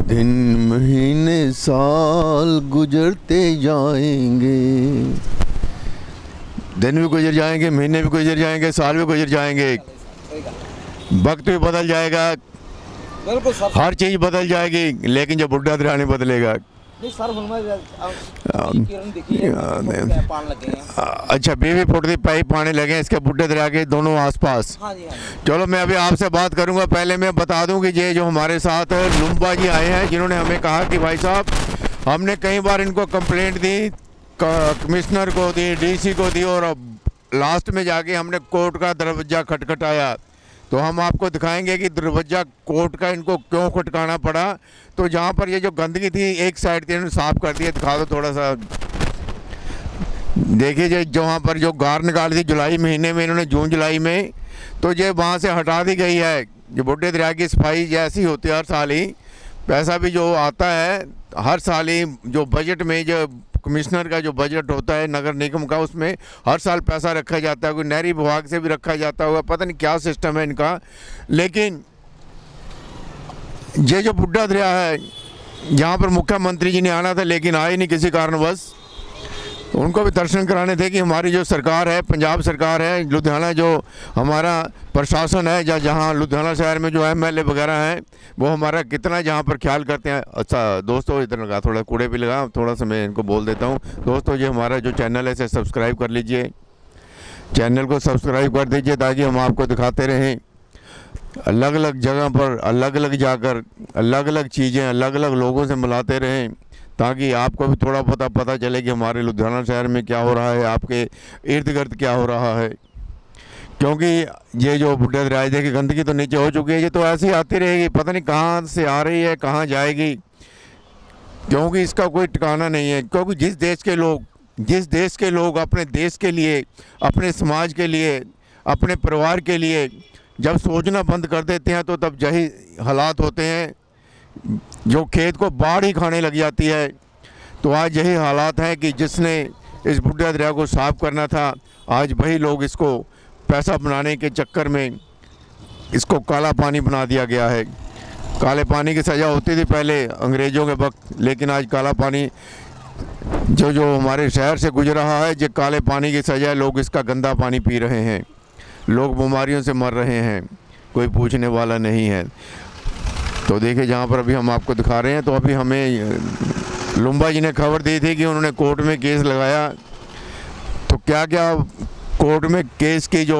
दिन महीने साल गुजरते जाएंगे, दिन भी गुजर जाएंगे, महीने भी गुजर जाएंगे, साल भी गुजर जाएंगे, वक्त भी बदल जाएगा, बिल्कुल सर, हर चीज़ बदल जाएगी, लेकिन जो बुढ़ा दरिया नहीं बदलेगा। सर अच्छा 20 फुट की पाइप पाने लगे इसके बुढ़े दरिया के दोनों आसपास। हाँ जी, हाँ जी। चलो मैं अभी आपसे बात करूंगा। पहले मैं बता दूं कि ये जो हमारे साथ लुम्बा जी आए हैं, जिन्होंने हमें कहा कि भाई साहब हमने कई बार इनको कंप्लेंट दी, कमिश्नर को दी, डीसी को दी, और लास्ट में जाके हमने कोर्ट का दरवाज़ा खटखटाया। तो हम आपको दिखाएंगे कि दरवाज़ा कोर्ट का इनको क्यों खटकाना पड़ा। तो जहाँ पर ये जो गंदगी थी एक साइड थी, इन्होंने साफ़ कर दिया। दिखा दो थोड़ा सा, देखिए जो वहाँ पर जो गार निकाली थी जुलाई महीने में, इन्होंने जून जुलाई में, तो ये वहाँ से हटा दी गई है। जो बुढ़े दरिया की सफाई जैसी होती है हर साल ही, पैसा भी जो आता है हर साल ही, जो बजट में जो कमिश्नर का जो बजट होता है नगर निगम का, उसमें हर साल पैसा रखा जाता है। कोई नहरी विभाग से भी रखा जाता होगा, पता नहीं क्या सिस्टम है इनका। लेकिन ये जो बुढ़ा दरिया है, यहाँ पर मुख्यमंत्री जी ने आना था लेकिन आए नहीं किसी कारणवश। उनको भी दर्शन कराने थे कि हमारी जो सरकार है, पंजाब सरकार है, लुधियाना जो हमारा प्रशासन है, जहाँ लुधियाना शहर में जो MLA वगैरह हैं, वो हमारा कितना जहाँ पर ख्याल करते हैं। अच्छा दोस्तों, इधर लगा, थोड़ा कूड़े भी लगा, थोड़ा सा मैं इनको बोल देता हूँ। दोस्तों ये हमारा जो चैनल है इसे सब्सक्राइब कर लीजिए, चैनल को सब्सक्राइब कर दीजिए, ताकि हम आपको दिखाते रहें अलग अलग जगह पर, अलग अलग जाकर अलग अलग चीज़ें, अलग अलग लोगों से मिलाते रहें, ताकि आपको भी थोड़ा पता चले कि हमारे लुधियाना शहर में क्या हो रहा है, आपके इर्द गिर्द क्या हो रहा है। क्योंकि ये जो बुढ़े दरिया देखिए गंदगी तो नीचे हो चुकी है, ये तो ऐसी आती रहेगी, पता नहीं कहाँ से आ रही है, कहाँ जाएगी, क्योंकि इसका कोई ठिकाना नहीं है। क्योंकि जिस देश के लोग अपने देश के लिए, अपने समाज के लिए, अपने परिवार के लिए जब सोचना बंद कर देते हैं, तो तब यही हालात होते हैं, जो खेत को बाढ़ ही खाने लग जाती है। तो आज यही हालात हैं कि जिसने इस बुढ़ा दरिया को साफ़ करना था, आज वही लोग इसको पैसा बनाने के चक्कर में इसको काला पानी बना दिया गया है। काले पानी की सज़ा होती थी पहले अंग्रेज़ों के वक्त, लेकिन आज काला पानी जो हमारे शहर से गुजर रहा है, जो काले पानी की सज़ा है, लोग इसका गंदा पानी पी रहे हैं, लोग बीमारियों से मर रहे हैं, कोई पूछने वाला नहीं है। तो देखिए जहाँ पर अभी हम आपको दिखा रहे हैं, तो अभी हमें लुम्बा जी ने खबर दी थी कि उन्होंने कोर्ट में केस लगाया। तो क्या क्या कोर्ट में केस की जो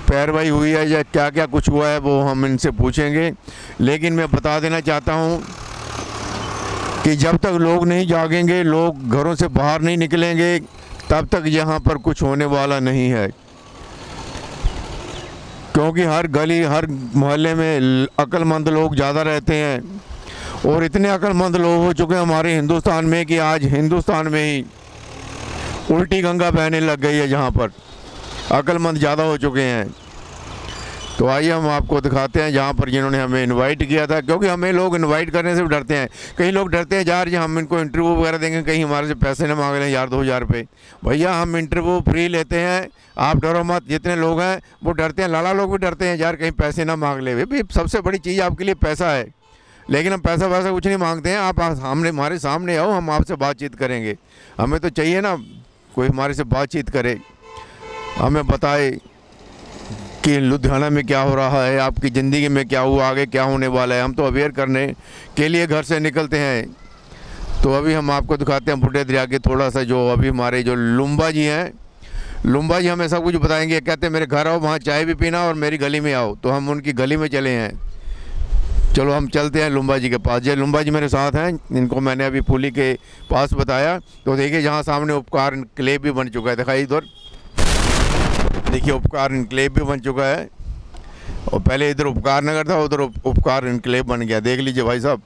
पैरवाई हुई है या क्या क्या कुछ हुआ है, वो हम इनसे पूछेंगे। लेकिन मैं बता देना चाहता हूँ कि जब तक लोग नहीं जागेंगे, लोग घरों से बाहर नहीं निकलेंगे, तब तक यहाँ पर कुछ होने वाला नहीं है। क्योंकि हर गली, हर मोहल्ले में अक्लमंद लोग ज़्यादा रहते हैं, और इतने अक्लमंद लोग हो चुके हैं हमारे हिंदुस्तान में कि आज हिंदुस्तान में ही उल्टी गंगा बहने लग गई है, जहाँ पर अक्लमंद ज़्यादा हो चुके हैं। तो आइए हम आपको दिखाते हैं जहाँ पर जिन्होंने हमें इनवाइट किया था। क्योंकि हमें लोग इनवाइट करने से भी डरते हैं, कई लोग डरते हैं यार जी हम इनको इंटरव्यू वगैरह देंगे, कहीं हमारे से पैसे न मांग लें 1000-2000 रुपये। भैया हम इंटरव्यू फ्री लेते हैं, आप डरो मत। जितने लोग हैं वो डरते हैं, लाला लोग भी डरते हैं यार कहीं पैसे ना मांग ले। भाई सबसे बड़ी चीज़ आपके लिए पैसा है, लेकिन हम पैसा वैसा कुछ नहीं मांगते हैं। आप हमारे सामने आओ, हम आपसे बातचीत करेंगे। हमें तो चाहिए ना कोई हमारे से बातचीत करे, हमें बताए कि लुधियाना में क्या हो रहा है, आपकी ज़िंदगी में क्या हुआ, आगे क्या होने वाला है। हम तो अवेयर करने के लिए घर से निकलते हैं। तो अभी हम आपको दिखाते हैं बुढ़े दरिया के थोड़ा सा, जो अभी हमारे जो लुम्बा जी हैं, लुम्बा जी हमें सब कुछ बताएंगे। कहते हैं मेरे घर आओ, वहाँ चाय भी पीना, और मेरी गली में आओ। तो हम उनकी गली में चले हैं। चलो हम चलते हैं लुम्बा जी के पास। ये लुम्बा जी मेरे साथ हैं, इनको मैंने अभी पुली के पास बताया। तो देखिए जहाँ सामने उपकार क्लेब भी बन चुका है, दिखाई इधर देखिए उपकार इनक्लेव भी बन चुका है। और पहले इधर उपकार नगर था, उधर उपकार इनक्लेव बन गया, देख लीजिए भाई साहब।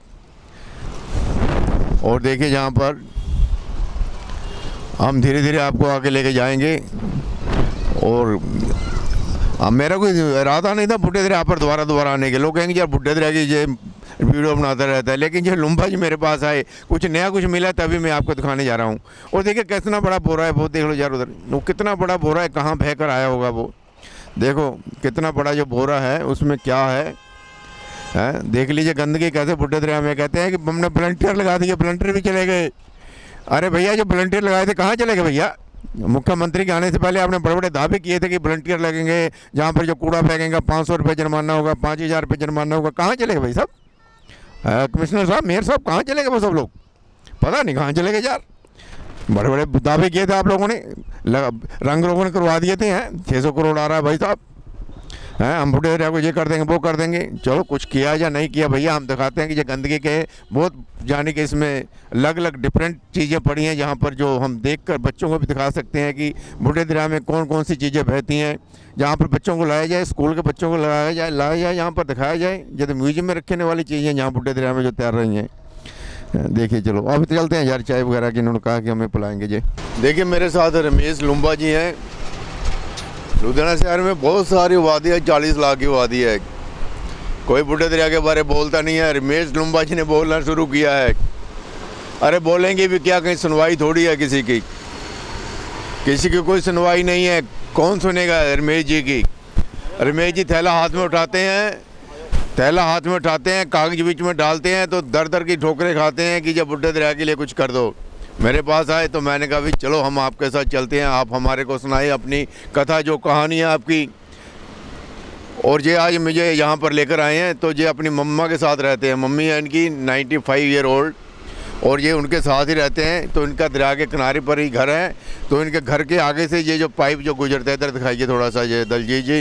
और देखिए जहाँ पर हम धीरे धीरे आपको आगे लेके जाएंगे। और मेरा कोई इरादा नहीं था बुढ़े दरिया पर दोबारा आने के। लोग कहेंगे यार बुढ़े दरिया की ये वीडियो बनाता रहता है, लेकिन ये लुम्बा जी मेरे पास आए, कुछ नया कुछ मिला, तभी मैं आपको दिखाने जा रहा हूँ। और देखिए कितना बड़ा बोरा है, वो देख लो यार उधर, वो कितना बड़ा बोरा है, कहाँ बह कर आया होगा वो। देखो कितना बड़ा जो बोरा है, उसमें क्या है देख लीजिए गंदगी कैसे बुड्ढे दरिया में। कहते हैं कि हमने वॉलंटियर लगा दिए, वॉलंटियर भी चले गए। अरे भैया जो वॉलंटियर लगाए थे कहाँ चले गए भैया? मुख्यमंत्री के आने से पहले आपने बड़े बड़े दावे किए थे कि वॉलंटियर लगेंगे, जहाँ पर जो कूड़ा फेंकेंगे 500 रुपये जुर्माना होगा, 5000 रुपये जुर्माना होगा। कहाँ चले गए भाई साहब? कमिश्नर साहब, मेयर साहब, कहाँ चले गए वो सब लोग? पता नहीं कहाँ चले गए यार। बड़े बड़े दावे किए थे आप लोगों ने, रंग रोगन करवा दिए थे। 600 करोड़ आ रहा है भाई साहब। हम बुढ़े दरिया को ये कर देंगे, वो कर देंगे। चलो कुछ किया या नहीं किया भैया, हम दिखाते हैं कि ये गंदगी के बहुत जाने के इसमें अलग अलग डिफरेंट चीज़ें पड़ी हैं, जहाँ पर जो हम देखकर बच्चों को भी दिखा सकते हैं कि बुढ़े दरिया में कौन कौन सी चीज़ें बहती हैं। जहाँ पर बच्चों को लाया जाए, स्कूल के बच्चों को लाया जाए, यहाँ पर दिखाया जाए। जैसे म्यूजियम में रखने वाली चीज़ें यहाँ बुढ़े दरिया में जो तैर रही हैं। देखिए चलो अब चलते हैं यार, चाय वगैरह की इन्होंने कहा कि हमें पिलाएंगे जी। देखिए मेरे साथ रमेश लुम्बा जी हैं। लुधियाना शहर में बहुत सारी वादी है, 40 लाख की वादी है। कोई बुढ़े दरिया के बारे में बोलता नहीं है। रमेश लुम्बा जी ने बोलना शुरू किया है। अरे बोलेंगे भी क्या, कहीं सुनवाई थोड़ी है किसी की कोई सुनवाई नहीं है। कौन सुनेगा रमेश जी की? रमेश जी थैला हाथ में उठाते हैं, कागज बीच में डालते हैं तो दर दर की ठोकरें खाते हैं कि जब बुढ़े दरिया के लिए कुछ कर दो। मेरे पास आए तो मैंने कहा भी चलो हम आपके साथ चलते हैं, आप हमारे को सुनाइए अपनी कथा, जो कहानी है आपकी। और ये आज मुझे यहाँ पर लेकर आए हैं तो ये अपनी मम्मा के साथ रहते हैं। मम्मी है इनकी 95 ईयर ओल्ड, और ये उनके साथ ही रहते हैं। तो इनका दरिया के किनारे पर ही घर है। तो इनके घर के आगे से ये जो पाइप जो गुजरता है, इधर दिखाइए थोड़ा सा ये दलजीत जी,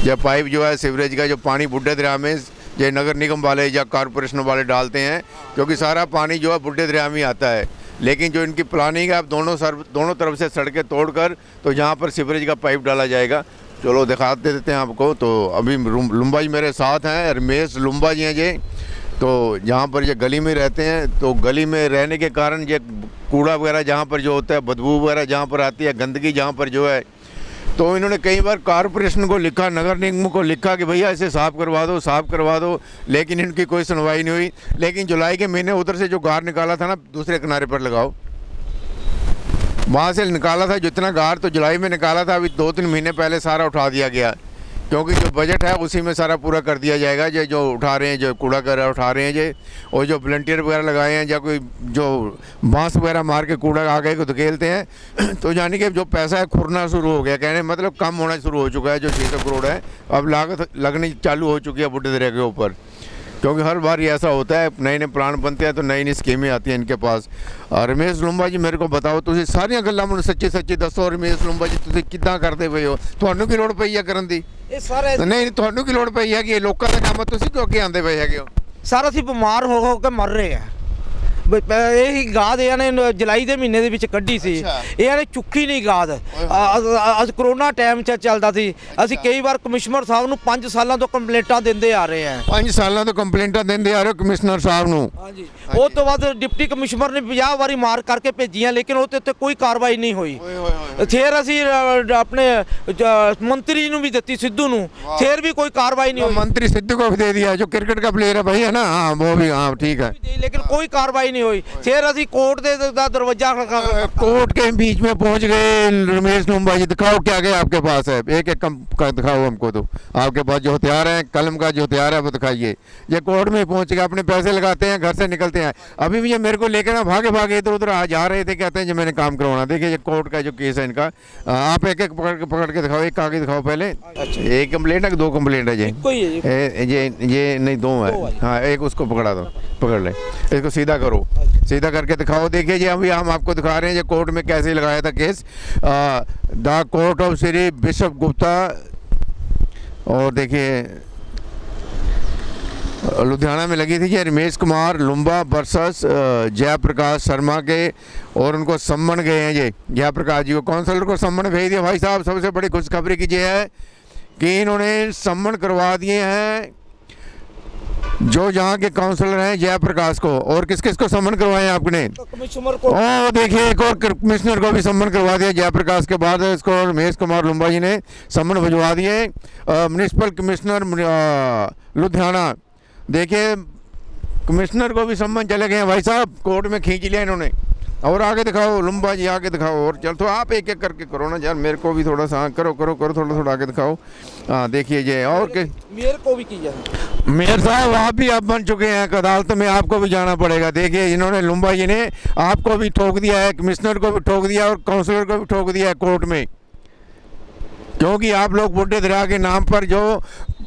ये पाइप जो है सीवरेज का, जो पानी बुढ़े दरिया में ये नगर निगम वाले या कॉरपोरेशन वाले डालते हैं, क्योंकि सारा पानी जो है बुढ़े दरिया में आता है। लेकिन जो इनकी प्लानिंग है, अब दोनों तरफ से सड़कें तोड़कर तो यहाँ पर सीवरेज का पाइप डाला जाएगा। चलो दिखाते देते हैं आपको। तो अभी लुम्बा जी मेरे साथ हैं, रमेश लुम्बा जी हैं ये। तो जहाँ पर ये गली में रहते हैं, तो गली में रहने के कारण ये कूड़ा वगैरह जहाँ पर जो होता है, बदबू वगैरह जहाँ पर आती है, गंदगी जहाँ पर जो है, तो इन्होंने कई बार कॉरपोरेशन को लिखा, नगर निगम को लिखा कि भैया इसे साफ़ करवा दो, लेकिन इनकी कोई सुनवाई नहीं हुई। लेकिन जुलाई के महीने उधर से जो गार निकाला था ना, दूसरे किनारे पर लगाओ, वहाँ से निकाला था जितना गार, तो जुलाई में निकाला था। अभी 2-3 महीने पहले सारा उठा दिया गया, क्योंकि जो बजट है उसी में सारा पूरा कर दिया जाएगा। जो उठा रहे हैं, जो कूड़ा वगैरह उठा रहे हैं ये, और जो वॉलंटियर वगैरह लगाए हैं, या कोई जो बांस वगैरह मार के कूड़ा आगे को धकेलते हैं, तो यानी कि जो पैसा है खुरना शुरू हो गया, कहने मतलब कम होना शुरू हो चुका है। जो 600 करोड़ है अब लागत लगनी चालू हो चुकी है बुढ़े दरिया के ऊपर, क्योंकि हर बार ये ऐसा होता है, नए नए प्लान बनते हैं तो नई नई स्कीमें आती हैं इनके पास। रमेश लुम्बा जी मेरे को बताओ, तुझे सारिया गल्लां मैनूं सच्ची दसो। रमेश लुम्बा जी तुसीं किद्दां करदे पए हो? तुहानूं की लोड़ पई है करन दी? नहीं, तुहानूं की लोड़ पई है कि लोकां दे नाम तुसीं क्यों अगे आंदे पए हैगे हो? सारा ਅਸੀਂ ਬਿਮਾਰ ਹੋ ਕੇ ਮਰ ਰਹੇ ਆ। ਇਹੀ ਗਾਦ ਇਹਨਾਂ ਨੇ ਜੁਲਾਈ ਦੇ ਮਹੀਨੇ ਦੇ ਵਿੱਚ ਕੱਢੀ ਸੀ। ਇਹਨਾਂ ਨੇ ਚੁੱਕੀ ਨਹੀਂ ਗਾਦ। ਅੱਜ ਕਰੋਨਾ ਟਾਈਮ 'ਚ ਚੱਲਦਾ ਸੀ। ਅਸੀਂ ਕਈ ਵਾਰ ਕਮਿਸ਼ਨਰ ਸਾਹਿਬ ਨੂੰ 5 ਸਾਲਾਂ ਤੋਂ ਕੰਪਲੇਂਟਾਂ ਦਿੰਦੇ ਆ ਰਹੇ ਆ। 5 ਸਾਲਾਂ ਤੋਂ ਕੰਪਲੇਂਟਾਂ ਦਿੰਦੇ ਆ ਰਹੇ ਕਮਿਸ਼ਨਰ ਸਾਹਿਬ ਨੂੰ? ਹਾਂਜੀ। ਉਹ ਤੋਂ ਬਾਅਦ ਡਿਪਟੀ ਕਮਿਸ਼ਨਰ ਨੇ 50 ਵਾਰੀ ਮਾਰ ਕਰਕੇ ਭੇਜੀਆਂ, ਲੇਕਿਨ ਉਹ ਤੇ ਉੱਤੇ ਕੋਈ ਕਾਰਵਾਈ ਨਹੀਂ ਹੋਈ। ਫਿਰ ਅਸੀਂ ਆਪਣੇ ਮੰਤਰੀ ਨੂੰ ਵੀ ਦਿੱਤੀ, ਸਿੱਧੂ ਨੂੰ, ਫਿਰ ਵੀ कोई कार्रवाई नहीं हुई। मंत्री सिद्धू को भी दे दिया, जो क्रिकेट का प्लेयर है भाई, है ना? हाँ वो भी, हाँ ठीक है, लेकिन कोई कार्रवाई नहीं हुई। फिर ਅਸੀਂ कोर्ट ਦਾ दरवाजा कोर्ट के बीच में पहुंच गए। रमेश लुम्बा जी दिखाओ क्या क्या आपके पास है, एक एक कम दिखाओ हमको। तो आपके पास जो हथियार है, कलम का जो हथियार है वो दिखाइए। ये कोर्ट में पहुंच गए, अपने पैसे लगाते हैं, घर से निकलते हैं। अभी भी ये मेरे को लेकर ना भागे इधर उधर आ जा रहे थे, कहते हैं जो मैंने काम करवाना। देखिए ये कोर्ट का जो केस है इनका, आप एक एक पकड़ के दिखाओ, एक कागज दिखाओ पहले। एक कंप्लेंट है कि 2 कंप्लेंट है? ये नहीं, 2 है। हाँ एक उसको पकड़ा दो, पकड़ ले, इसको सीधा करो, सीधा करके दिखाओ। देखिए जी अभी हम आपको दिखा रहे हैं ये कोर्ट में कैसे लगाया था case, the court of Shri bishop Gupta. और देखिए लुधियाना में लगी थी कि रमेश कुमार लुम्बा वर्सेस जयप्रकाश शर्मा के, और उनको सम्मन गए हैं। ये जयप्रकाश जी को, काउंसलर को सम्मन भेज दिया। भाई साहब सबसे बड़ी खुशखबरी की ये है कि इन्होंने सम्मन करवा दिए हैं जो यहाँ के काउंसलर हैं जयप्रकाश को। और किस किस को सम्मन करवाए आपने? कमिश्नर को। ओ देखिए एक और कमिश्नर को भी सम्मन करवा दिया जयप्रकाश के बाद। इसको रमेश कुमार लुम्बा जी ने सम्मन भिजवा दिए। म्यूनिसिपल कमिश्नर लुधियाना, देखिए कमिश्नर को भी सम्मन चले गए हैं भाई साहब, कोर्ट में खींच लिया इन्होंने। और आगे दिखाओ लुम्बा जी, आगे दिखाओ। और चल तो आप एक एक करके करो ना यार, मेरे को भी थोड़ा सा करो करो करो, थोड़ा थोड़ा आगे दिखाओ। हाँ देखिए ये और के मेयर को भी किया, मेयर साहब आप भी अब बन चुके हैं, अदालत में आपको भी जाना पड़ेगा। देखिए इन्होंने लुम्बा जी ने आपको भी ठोक दिया है, कमिश्नर को भी ठोक दिया और काउंसलर को भी ठोक दिया है कोर्ट में, क्योंकि आप लोग बुड्ढे दरिया के नाम पर जो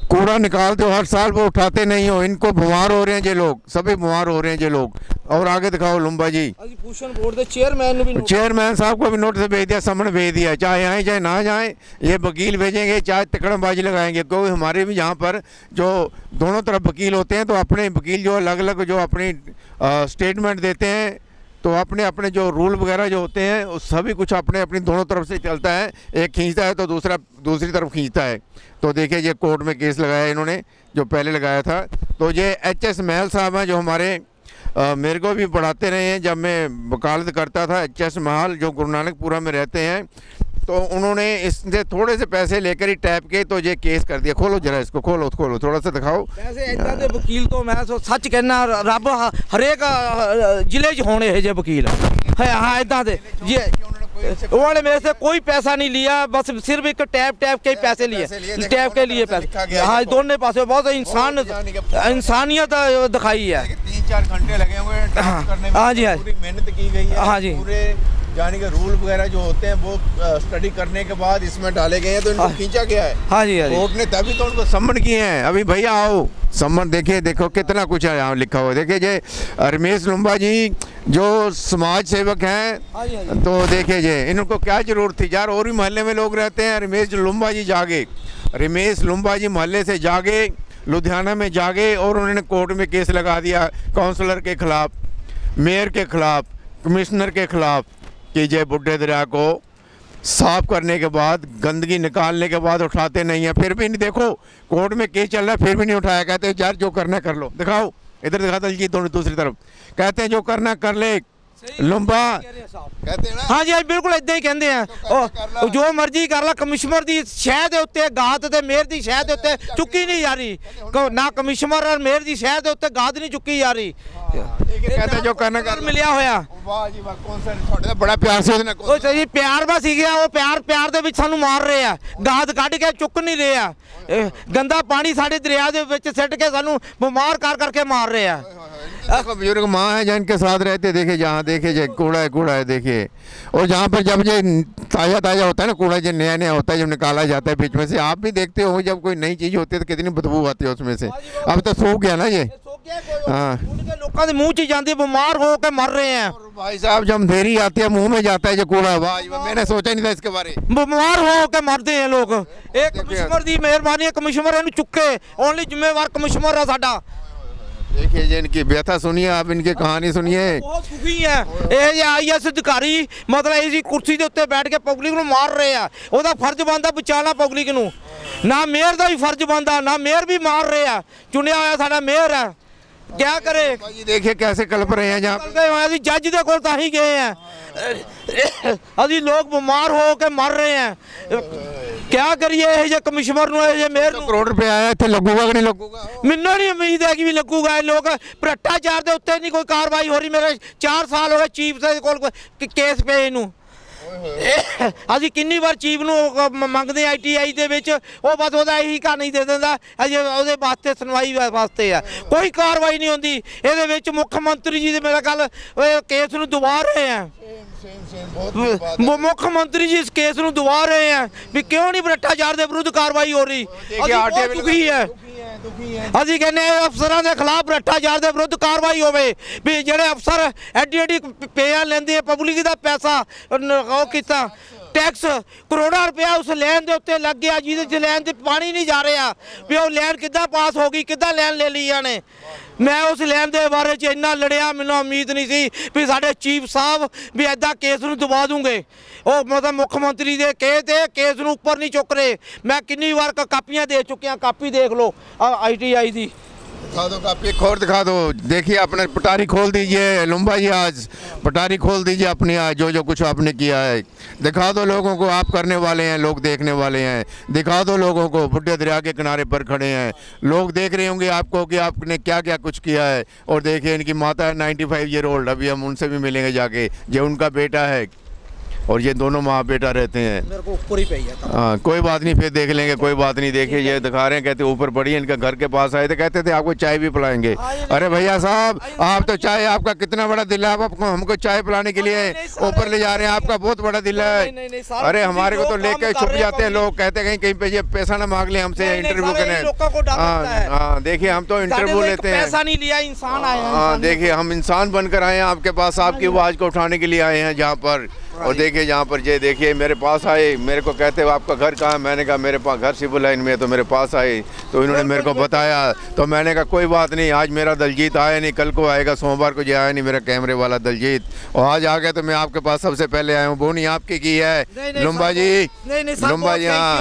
कूड़ा निकालते हो हर साल वो उठाते नहीं हो। इनको बीमार हो रहे हैं ये लोग, सभी बीमार हो रहे हैं ये लोग। और आगे दिखाओ लुम्बा जी। भूषण बोर्ड के चेयरमैन साहब को भी नोटिस भेज दिया, सामने भेज दिया, चाहे आए चाहे ना जाए, ये वकील भेजेंगे, चाहे तिकड़मबाजी लगाएंगे। क्योंकि हमारे भी यहाँ पर जो दोनों तरफ वकील होते हैं, तो अपने वकील जो अलग अलग जो अपनी स्टेटमेंट देते हैं, तो अपने अपने जो रूल वगैरह जो होते हैं वो सभी कुछ अपने अपनी दोनों तरफ से चलता है। एक खींचता है तो दूसरा दूसरी तरफ खींचता है। तो देखिए ये कोर्ट में केस लगाया इन्होंने, जो पहले लगाया था। तो ये एच.एस. महल साहब हैं, जो हमारे मेरे को भी पढ़ाते रहे हैं जब मैं वकालत करता था। एच.एस. महल जो गुरु नानकपुरा में रहते हैं, तो उन्होंने इससे थोड़े से पैसे लेकर ही टैप के तो ये केस कर दिया। खोलो जरा इसको, खोलो खोलो थोड़ा सा दिखाओ। वैसे इदां दे वकील तो मैं सच कहना रब हरेक जिले च होने है जे वकील है। हाँ इदां दे ये उन्होंने मेरे से कोई पैसा नहीं लिया, बस सिर्फ एक टैप टैप के पैसे लिए, टैप के लिए पैसे। हाँ दोनों पासे बहुत इंसानियत दिखाई है। 3-4 घंटे लगे हुए हैं टैप करने में। हाँ जी, हाँ पूरी मेहनत की गई है। हाँ जी, पूरे यानी कि रूल वगैरह जो होते हैं वो स्टडी करने के बाद इसमें डाले गए हैं, तो इनको खींचा गया है। हाँ जी, कोर्ट ने तभी तो उनको सम्मन किए हैं। अभी भैया आओ सम्मन, देखिए देखो कितना कुछ है यहाँ लिखा हुआ। देखिए ये रमेश लुम्बा जी जो समाज सेवक हैं, तो देखिए ये इनको क्या जरूरत थी यार। और भी मोहल्ले में लोग रहते हैं। रमेश लुम्बा जी जागे, रमेश लुम्बा जी मोहल्ले से जागे, लुधियाना में जागे, और उन्होंने कोर्ट में केस लगा दिया काउंसलर के खिलाफ, मेयर के खिलाफ, कमिश्नर के खिलाफ, कि जय बुड्ढे दरिया को साफ करने के बाद, गंदगी निकालने के बाद उठाते नहीं है। फिर भी नहीं, देखो कोर्ट में केस चल रहा है फिर भी नहीं उठाया। कहते हैं यार जो करना कर लो। दिखाओ इधर दिखा दलजीत, दोनों दूसरी तरफ कहते हैं जो करना कर ले लुम्बा कहते हैं ना। हाँ जी बिल्कुल इदां ही कहते हैं, जो मर्जी कर ला। कमिश्नर की शह के उत्ते गात ते मेयर की शह के उत्ते चुकी नहीं जा रही ना। कमिश्नर और मेयर की शह के उत्ते गात नहीं चुकी जा रही। कहते जो करना कर मिलिया होया। वाह जी वाह, कौन सा ਤੁਹਾਡੇ ਦਾ ਬੜਾ ਪਿਆਰ ਸੀ ਉਹਦੇ ਨਾਲ। ਉਹ ਜੀ ਪਿਆਰ ਬਸ ਹੀ ਗਿਆ। ਉਹ ਪਿਆਰ ਦੇ ਵਿੱਚ ਸਾਨੂੰ ਮਾਰ ਰਹੇ ਆ, ਗਾਦ ਕੱਢ ਕੇ ਚੁੱਕ ਨਹੀਂ ਰਹੇ ਆ। ਗੰਦਾ ਪਾਣੀ ਸਾਡੇ ਦਰਿਆ ਦੇ ਵਿੱਚ ਸਿੱਟ ਕੇ ਸਾਨੂੰ ਬਿਮਾਰ ਕਰ ਕਰਕੇ मार रहे हैं। देखो बुजुर्ग माँ है जिनके साथ रहते, देखिए जहाँ देखे जो कूड़ा है देखिए। और जहाँ पर जब ये ताज़ा होता है ना कूड़ा, जो नया नया होता है जब निकाला जाता है बीच में से, आप भी देखते हो जब कोई नई चीज़ होती है तो कितनी बदबू आती है उसमें से। अब तो सूख गया ना ये। हाँ लोगों के मुँह च जाती, बीमार हो के मर रहे हैं। भाई साहब जब अंधेरी आती है मुँह में जाता है जो कूड़ा, वाह मैंने सोचा नहीं था इसके बारे। बीमार हो के मरते हैं लोग। एक कमिश्नर की मेहरबानी है, कमिश्नर इन्हें चुके, ओनली जिम्मेवार कमिश्नर है साडा। देखिए जी इनकी व्यथा सुनिए आप, इनकी कहानी सुनिए। बहुत दुखी है ये IAS अधिकारी, मतलब इसी कुर्सी के उत्ते बैठ के पब्लिक को मार रहे हैं। ਉਹਦਾ फर्ज बनता बचाना पब्लिक ਨੂੰ, ना मेयर का भी फर्ज बनता, ना मेयर भी मार रहे हैं। चुनिया होया साडा मेयर है, क्या करे। देखिए कैसे कल्प रहे हैं जहाँ जज के कोल तां ही गए हैं। अभी लोग बीमार हो के मर रहे हैं। क्या करिए ये कमिश्नर मेयर करोड़ रुपए आया इतने लगूगा कि नहीं लगूगा। मैनू नहीं उम्मीद है कि भी लगूगा। लोग भ्रष्टाचार के उत्ते नहीं कोई कार्रवाई हो रही। मेरे 4 साल हो गए चीफ से केस पे इनू। ਅਸੀਂ ਕਿੰਨੀ ਵਾਰ ਚੀਫ ਨੂੰ ਮੰਗਦੇ ITI ਦੇ ਵਿੱਚ, ਉਹ ਬਸ ਉਹਦਾ ਇਹੀ ਕਹਾਣੀ ਦੇ ਦਿੰਦਾ ਅਜੇ ਉਹਦੇ ਵਾਸਤੇ ਸੁਣਵਾਈ ਵਾਸਤੇ ਆ, ਕੋਈ ਕਾਰਵਾਈ ਨਹੀਂ ਹੁੰਦੀ। ਇਹਦੇ ਵਿੱਚ ਮੁੱਖ ਮੰਤਰੀ ਜੀ ਦੇ ਮੇਰਾ ਗੱਲ ਕੇਸ ਨੂੰ ਦਬਾ ਰਹੇ ਆ। ਮੁੱਖ ਮੰਤਰੀ ਜੀ ਇਸ ਕੇਸ ਨੂੰ ਦਬਾ ਰਹੇ ਆ ਵੀ ਕਿਉਂ ਨਹੀਂ ਭ੍ਰਿਸ਼ਟਾਚਾਰ ਦੇ ਵਿਰੁੱਧ ਕਾਰਵਾਈ ਹੋ ਰਹੀ। ਅਸੀਂ ਦੁਖੀ ਹੈ। ਅਸੀਂ ਕਹਿੰਦੇ ਅਫਸਰਾਂ ਦੇ ਖਿਲਾਫ ਭ੍ਰਿਸ਼ਟਾਚਾਰ ਦੇ ਵਿਰੁੱਧ ਕਾਰਵਾਈ ਹੋਵੇ ਵੀ ਜਿਹੜੇ ਅਫਸਰ ਐਡੀ ਪੇਆਂ ਲੈਂਦੇ ਆ, ਪਬਲਿਕ ਦਾ ਪੈਸਾ ਉਹ ਕੀਤਾ टैक्स करोड़ों रुपया उस लैन के उत्ते लग गया, जिसे लैन से पानी नहीं जा रहा भी वो लैन किद्दां पास हो गई, किद्दां लैन ले ली जाने। मैं उस लैन के बारे च इन्ना लड़िया, मैनूं उम्मीद नहीं सी भी साडे चीफ साहब भी इदां केस नूं दबा दूंगे। वो मतलब मुख्यमंत्री दे कहे ते केस नूं उपर नहीं चुक रहे। मैं कितनी बार कापियां दे चुकिया, कापी देख लो ITI दी। दिखा दो कापी खोल दिखा दो। देखिए अपने पटारी खोल दीजिए लुम्बा जी, आज पटारी खोल दीजिए अपनी, आज जो जो कुछ आपने किया है दिखा दो लोगों को। आप करने वाले हैं, लोग देखने वाले हैं, दिखा दो लोगों को। बुड्ढे दरिया के किनारे पर खड़े हैं, लोग देख रहे होंगे आपको कि आपने क्या क्या कुछ किया है। और देखिए इनकी माता है 95 ईयर ओल्ड, अभी हम उनसे भी मिलेंगे जाके। ये उनका बेटा है और ये दोनों माँ बेटा रहते हैं। मेरे को ऊपर ही पे ही है। हाँ कोई बात नहीं, फिर देख लेंगे, कोई बात नहीं। देखिए ये दिखा रहे हैं, कहते ऊपर पड़ी। इनका घर के पास आए थे, कहते थे आपको चाय भी पिलाएंगे। अरे भैया साहब, आप तो चाय, आपका कितना बड़ा दिल है, आप हमको चाय पिलाने के लिए ऊपर ले जा रहे हैं। आपका बहुत बड़ा दिल है। अरे हमारे को तो लेके छुप जाते हैं लोग, कहते हैं कहीं पे ये पैसा ना मांग ले हमसे इंटरव्यू करने। हाँ देखिए हम तो इंटरव्यू लेते हैं, पैसा नहीं लिया, इंसान आया। हाँ देखिए हम इंसान बनकर आए हैं आपके पास, आपकी आवाज़ को उठाने के लिए आए हैं जहाँ पर। और देखिए जहाँ पर ये देखिए मेरे पास आए, मेरे को कहते हो आपका घर कहाँ है। मैंने कहा मेरे पास घर सिविल लाइन में है। तो मेरे पास आए तो इन्होंने मेरे को बताया, तो मैंने कहा कोई बात नहीं, आज मेरा दलजीत आया नहीं, कल को आएगा, सोमवार को जो आया नहीं मेरा कैमरे वाला दलजीत, और आज आ गया तो मैं आपके पास सबसे पहले आया हूँ। बोनी आपकी की है लुम्बा जी, लुम्बा जी। हाँ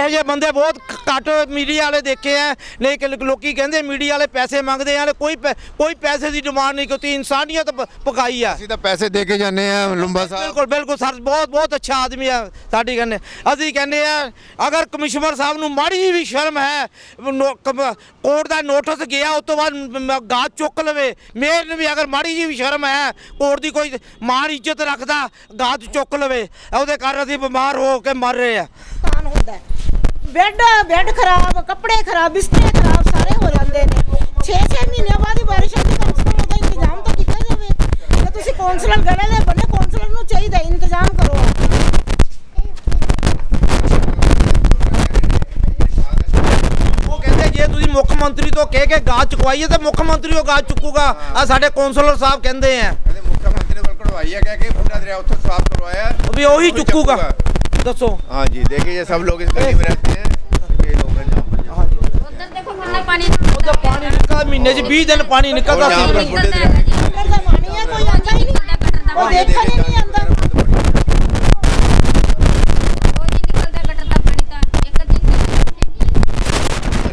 ਇਹ ਬੰਦੇ ਬਹੁਤ ਘੱਟ ਮੀਡੀਆ ਵਾਲੇ ਦੇਖੇ ਆ, ਲੇਕਿਨ ਲੋਕੀ ਕਹਿੰਦੇ ਮੀਡੀਆ ਵਾਲੇ ਪੈਸੇ ਮੰਗਦੇ ਆ। ਕੋਈ ਪੈਸੇ ਦੀ ਡਿਮਾਂਡ ਨਹੀਂ ਕੀਤੀ, ਇਨਸਾਨੀਅਤ ਪਕਾਈ ਆ। सीधा पैसे दे के जाने हैं लुम्बा साहब। ਬਿਲਕੁਲ ਬਿਲਕੁਲ ਸਰ, ਬਹੁਤ ਅੱਛਾ ਆਦਮੀ ਆ। ਸਾਡੀ ਕਹਿੰਦੇ, ਅਸੀਂ ਕਹਿੰਦੇ ਆ ਅਗਰ ਕਮਿਸ਼ਨਰ ਸਾਹਿਬ ਨੂੰ ਮਾੜੀ ਜਿਹੀ ਵੀ ਸ਼ਰਮ ਹੈ, ਕੋਰਟ ਦਾ ਨੋਟਿਸ ਗਿਆ ਉਸ ਤੋਂ ਬਾਅਦ ਗਾਜ ਚੁੱਕ ਲਵੇ। ਮੇਰ ਨੂੰ ਵੀ ਅਗਰ ਮਾੜੀ ਜਿਹੀ ਵੀ ਸ਼ਰਮ ਹੈ, ਕੋਰਟ ਦੀ ਕੋਈ ਮਾਣ ਇੱਜ਼ਤ ਰੱਖਦਾ, ਗਾਜ ਚੁੱਕ ਲਵੇ। ਉਹਦੇ ਕਾਰਨ ਅਸੀਂ ਬਿਮਾਰ ਹੋ ਕੇ ਮਰ ਰਹੇ ਆ। ਨੁਕਸਾਨ ਹੁੰਦਾ ਹੈ। ਬੈੱਡ ਖਰਾਬ, ਕੱਪੜੇ ਖਰਾਬ, ਬਿਸਤਰੇ ਖਰਾਬ ਸਾਰੇ ਹੋ ਜਾਂਦੇ ਨੇ। 6-6 ਮਹੀਨਿਆਂ ਬਾਅਦ ਹੀ ਬਾਰਿਸ਼ ਆਉਂਦੀ, ਕਮ ਸੇ ਕਮ ਉਹਦਾ ਇੰਤਜ਼ਾਮ ਤਾਂ ਕੀਤਾ ਜਾਵੇ। ਜੇ ਤੁਸੀਂ ਕੌਂਸਲਰ ਗੜੇ ਦੇ ਬੰਨੇ, ਕੌਂਸਲਰ ਨੂੰ ਚਾਹੀਦਾ ਇੰਤਜ਼ਾਮ ਕਰੋ। ਉਹ ਕਹਿੰਦੇ ਜੇ ਤੁਸੀਂ ਮੁੱਖ ਮੰਤਰੀ ਤੋਂ ਕਹਿ ਕੇ ਗਾਜ ਚੁਕਵਾਈਏ ਤਾਂ ਮੁੱਖ ਮੰਤਰੀ ਉਹ ਗਾਜ ਚੁੱਕੂਗਾ। ਆ ਸਾਡੇ ਕੌਂਸਲਰ ਸਾਹਿਬ ਕਹਿੰਦੇ ਆ मुख्यमंत्री ने कढ़वाई है, क्या कि पूरा दरिया उत्तर साफ करवाया है, ਵੀ ਉਹੀ ਚੁੱਕੂਗਾ। ਦੱਸੋ। हाँ जी देखिए ये सब लोग इस गली में रहते हैं, ये लोग हैं जहाँ पर। उधर देखो कितना पानी ਉਹਦਾ ਪਾਣੀ ਨਿਕਲਦਾ, ਮਹੀਨੇ 'ਚ 20 ਦਿਨ ਪਾਣੀ ਨਿਕਲਦਾ और यहाँ ਸੀ। पर बुड्ढे दरिया ਅੰਦਰ ਦਾ ਪਾਣੀ ਹੈ, ਕੋਈ ਆਂਦਾ ਹੀ ਨਹੀਂ, ਕੋਈ ਦੇਖਣ ਹੀ ਨਹੀਂ ਆਂਦਾ।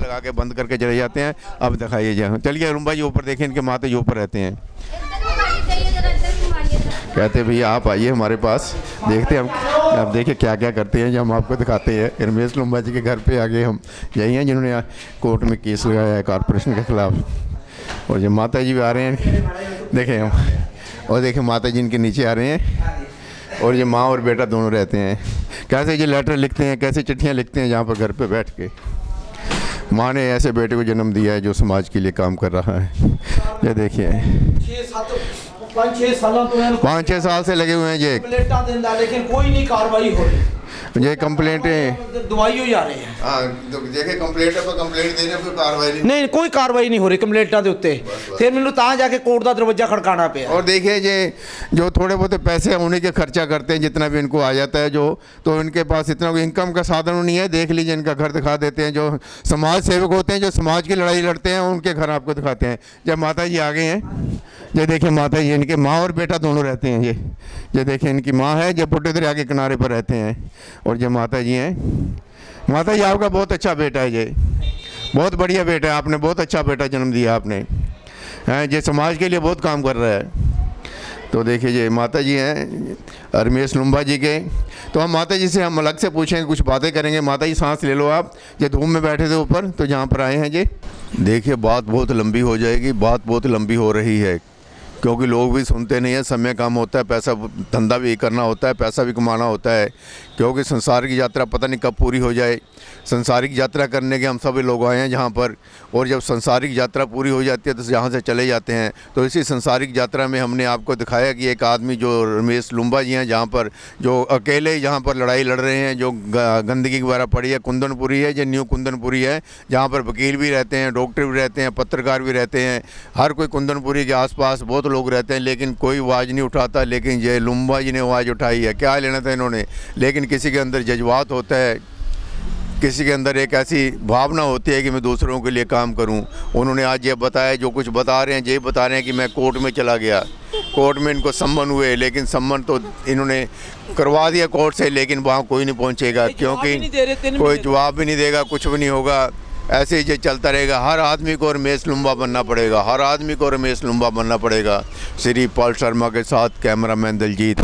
लगा के बंद करके चले जाते हैं। अब दिखाइए जहाँ, चलिए रुम्बा जी ऊपर देखें, इनके माता जी ऊपर रहते हैं। कहते हैं भैया आप आइए हमारे पास, देखते हैं हम, आप देखिए क्या क्या करते हैं जो हम आपको दिखाते हैं। रमेश लुम्बा जी के घर पे आगे हम यही हैं जिन्होंने कोर्ट में केस लगाया है कॉरपोरेशन के खिलाफ। और जो माता जी भी आ रहे हैं देखें हम, और देखें माता जी इनके नीचे आ रहे हैं, और ये माँ और बेटा दोनों रहते हैं। कैसे ये लेटर लिखते हैं, कैसे चिट्ठियाँ लिखते हैं जहाँ पर घर पर बैठ के। माँ ने ऐसे बेटे को जन्म दिया है जो समाज के लिए काम कर रहा है। ये देखिए 5-6 ਸਾਲਾਂ ਤੋਂ ਇਹਨਾਂ 5-6 साल से लगे हुए हैं ये। ਕੰਪਲੇਂਟਾਂ ਦਿੰਦਾ, ਲੇਕਿਨ ਕੋਈ ਨਹੀਂ ਕਾਰਵਾਈ ਹੋ ਰਹੀ। ये कंप्लेंटें, ਦਵਾਈ ਹੋ ਜਾ ਰਹੀ ਹੈ। हाँ देखे कंप्लेंट पर कंप्लेंट देने पर कार्रवाई नहीं। ਨਹੀਂ ਕੋਈ ਕਾਰਵਾਈ ਨਹੀਂ ਹੋ ਰਹੀ ਕੰਪਲੇਂਟਾਂ ਦੇ ਉੱਤੇ। ਫਿਰ ਮੈਨੂੰ ਤਾਂ ਜਾ ਕੇ ਕੋਰਟ ਦਾ ਦਰਵਾਜ਼ਾ ਖੜਕਾਉਣਾ ਪਿਆ। और देखिए ये जो थोड़े बहुत पैसे हैं उन्हीं के खर्चा करते हैं, जितना भी इनको आ जाता है जो, तो इनके पास इतना कोई इनकम का साधन नहीं है। देख लीजिए इनका घर दिखा देते हैं। जो समाज सेवक होते हैं, जो समाज की लड़ाई लड़ते हैं, उनके घर आपको दिखाते हैं। जब माता जी आ गए हैं, ये देखिए माता जी, इनके माँ और बेटा दोनों रहते हैं। ये देखिए इनकी माँ है जो बुड्ढे दरिया के किनारे पर रहते हैं, और जो माता जी हैं। माता जी आपका बहुत अच्छा बेटा है, ये बहुत बढ़िया बेटा है, आपने बहुत अच्छा बेटा जन्म दिया आपने, हैं ये समाज के लिए बहुत काम कर रहा है। तो देखिए ये माता जी हैं रमेश लुम्बा जी के। तो हम माता जी से हम अलग से पूछेंगे, कुछ बातें करेंगे। माता जी सांस ले लो आप, ये धूप में बैठे थे ऊपर, तो जहाँ पर आए हैं ये देखिए बात बहुत लंबी हो जाएगी, बात बहुत लंबी हो रही है, क्योंकि लोग भी सुनते नहीं हैं। समय कम होता है, पैसा धंधा भी करना होता है, पैसा भी कमाना होता है, क्योंकि संसार की यात्रा पता नहीं कब पूरी हो जाए। संसारिक यात्रा करने के हम सभी लोग आए हैं जहाँ पर, और जब संसारिक यात्रा पूरी हो जाती है तो जहाँ से चले जाते हैं। तो इसी संसारिक यात्रा में हमने आपको दिखाया कि एक आदमी जो रमेश लुम्बा जी हैं, जहाँ पर जो अकेले जहाँ पर लड़ाई लड़ रहे हैं, जो गंदगी वगैरह पड़ी है, कुंदनपुरी है, जो न्यू कुंदनपुरी है, जहाँ पर वकील भी रहते हैं, डॉक्टर भी रहते हैं, पत्रकार भी रहते हैं, हर कोई कुंदनपुरी के आसपास बहुत लोग रहते हैं, लेकिन कोई आवाज़ नहीं उठाता। लेकिन ये लुम्बा जी ने आवाज़ उठाई है। क्या लेना था इन्होंने, लेकिन किसी के अंदर जज्बात होता है, किसी के अंदर एक ऐसी भावना होती है कि मैं दूसरों के लिए काम करूं। उन्होंने आज ये बताया, जो कुछ बता रहे हैं, ये बता रहे हैं कि मैं कोर्ट में चला गया, कोर्ट में इनको सम्मन हुए, लेकिन सम्मन तो इन्होंने करवा दिया कोर्ट से, लेकिन वहाँ कोई नहीं पहुँचेगा, क्योंकि कोई जवाब भी नहीं देगा, कुछ भी नहीं होगा। ऐसे ही जो चलता रहेगा, हर आदमी को रमेश लुम्बा बनना पड़ेगा, हर आदमी को रमेश लुम्बा बनना पड़ेगा। श्री पॉल शर्मा के साथ कैमरामैन दलजीत।